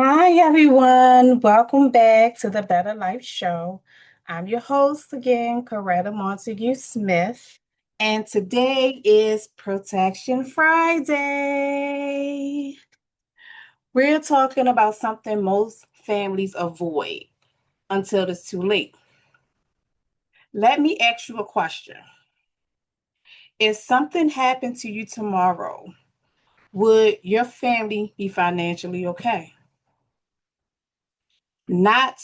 Hi, everyone. Welcome back to the Better Life Show. I'm your host again, Coretta Montague Smith, and today is Protection Friday. We're talking about something most families avoid until it's too late. Let me ask you a question. If something happened to you tomorrow, would your family be financially okay? Not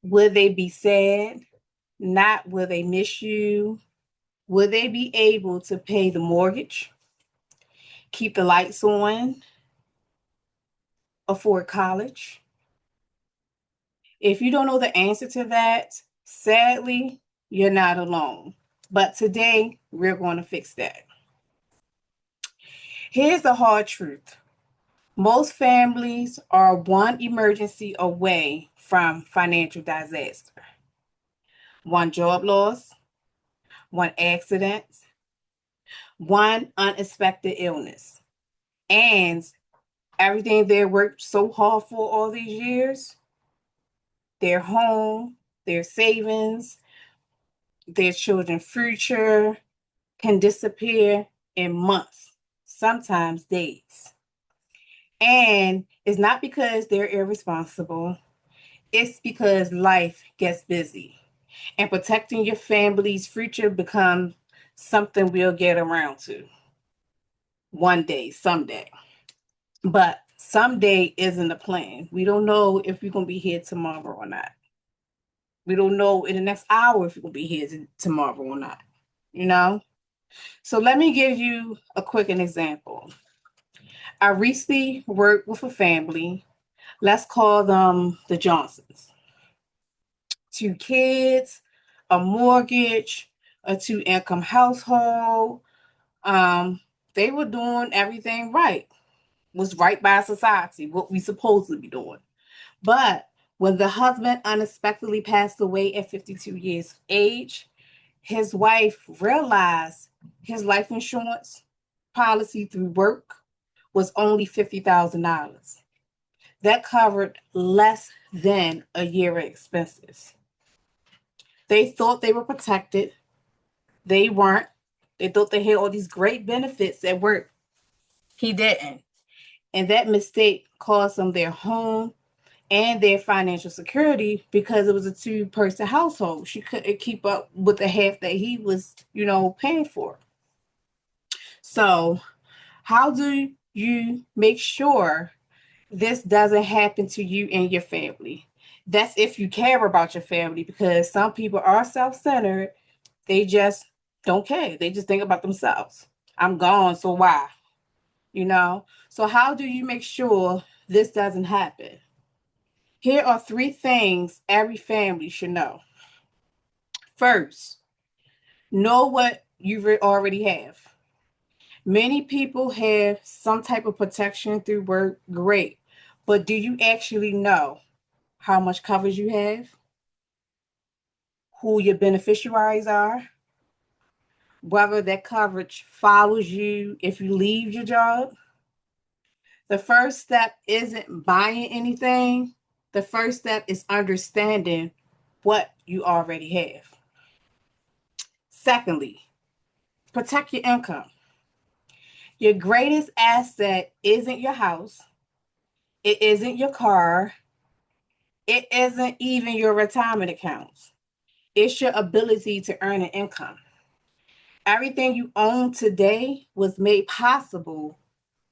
will they be sad, not will they miss you, will they be able to pay the mortgage, keep the lights on, afford college? If you don't know the answer to that, sadly, you're not alone. But today, we're going to fix that. Here's the hard truth. Most families are one emergency away from financial disaster. One job loss, one accident, one unexpected illness. And everything they worked so hard for all these years, their home, their savings, their children's future can disappear in months, sometimes days. And it's not because they're irresponsible, it's because life gets busy. And protecting your family's future becomes something we'll get around to one day, someday. But someday isn't a plan. We don't know if we're going to be here tomorrow or not. We don't know in the next hour if we're going to be here tomorrow or not, you know? So let me give you a quick example. I recently worked with a family. Let's call them the Johnsons. Two kids, a mortgage, a two-income household. Um, they were doing everything right. Was right by society, what we supposed to be doing. But when the husband unexpectedly passed away at 52 years of age, his wife realized his life insurance policy through work was only $50,000. That covered less than a year of expenses. They thought they were protected. They weren't. They thought they had all these great benefits at work. He didn't. And that mistake cost them their home and their financial security because it was a two-person household. She couldn't keep up with the half that he was, paying for. So, how do you make sure this doesn't happen to you and your family? That's if you care about your family, because some people are self-centered. They just don't care. They just think about themselves. I'm gone, so why? So how do you make sure this doesn't happen? Here are three things every family should know. First, know what you already have. Many people have some type of protection through work, great. But do you actually know how much coverage you have? Who your beneficiaries are? Whether that coverage follows you if you leave your job? The first step isn't buying anything. The first step is understanding what you already have. Secondly, protect your income. Your greatest asset isn't your house, it isn't your car, it isn't even your retirement accounts. It's your ability to earn an income. Everything you own today was made possible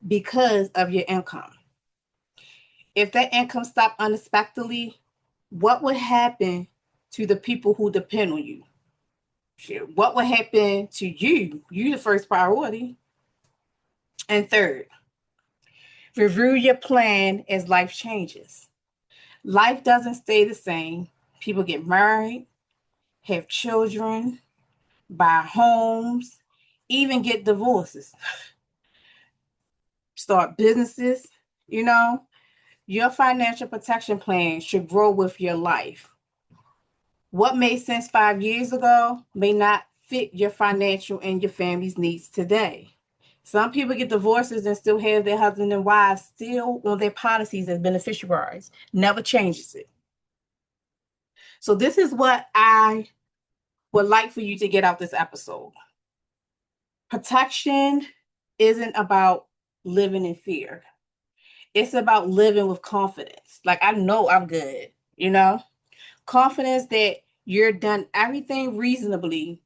because of your income. If that income stopped unexpectedly, what would happen to the people who depend on you? What would happen to you? You the first priority. And third, review your plan as life changes. Life doesn't stay the same. People get married, have children, buy homes, even get divorces, start businesses. You know, your financial protection plan should grow with your life. What made sense 5 years ago may not fit your financial and your family's needs today. Some people get divorces and still have their husband and wives still on their policies as beneficiaries. Never changes it. So this is what I would like for you to get out this episode. Protection isn't about living in fear. It's about living with confidence. Like, I know I'm good, confidence that you're done everything reasonably.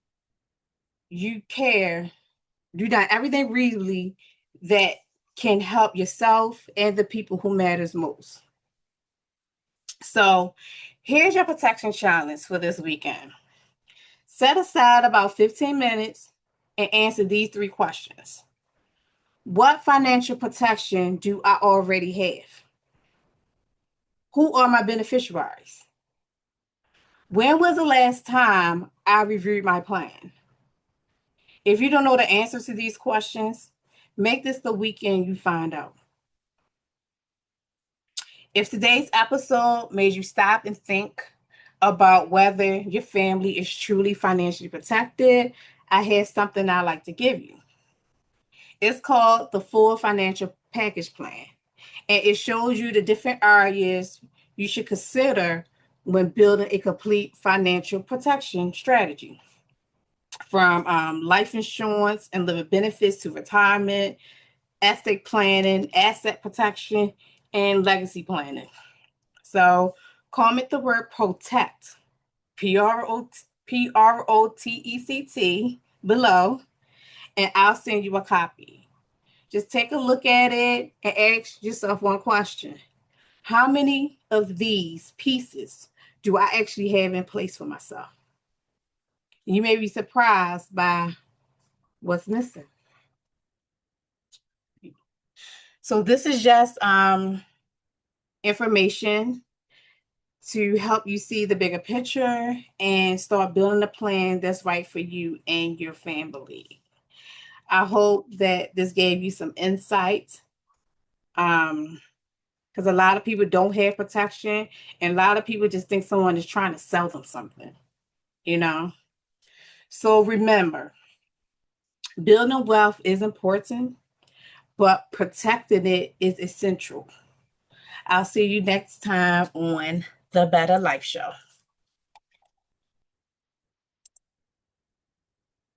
You done everything reasonably that can help yourself and the people who matters most. So here's your protection challenge for this weekend. Set aside about 15 minutes and answer these 3 questions. What financial protection do I already have? Who are my beneficiaries? When was the last time I reviewed my plan? If you don't know the answers to these questions, make this the weekend you find out. If today's episode made you stop and think about whether your family is truly financially protected, I have something I'd like to give you. It's called the Full Financial Package Plan, and it shows you the different areas you should consider when building a complete financial protection strategy. From life insurance and living benefits to retirement, estate planning, asset protection, and legacy planning. So comment the word protect, PROTECT below, and I'll send you a copy. Just take a look at it and ask yourself one question. How many of these pieces do I actually have in place for myself? You may be surprised by what's missing. So this is just information to help you see the bigger picture and start building a plan that's right for you and your family. I hope that this gave you some insight. Because a lot of people don't have protection, and a lot of people just think someone is trying to sell them something, you know? So remember, building wealth is important, but protecting it is essential. I'll see you next time on The Better Life Show.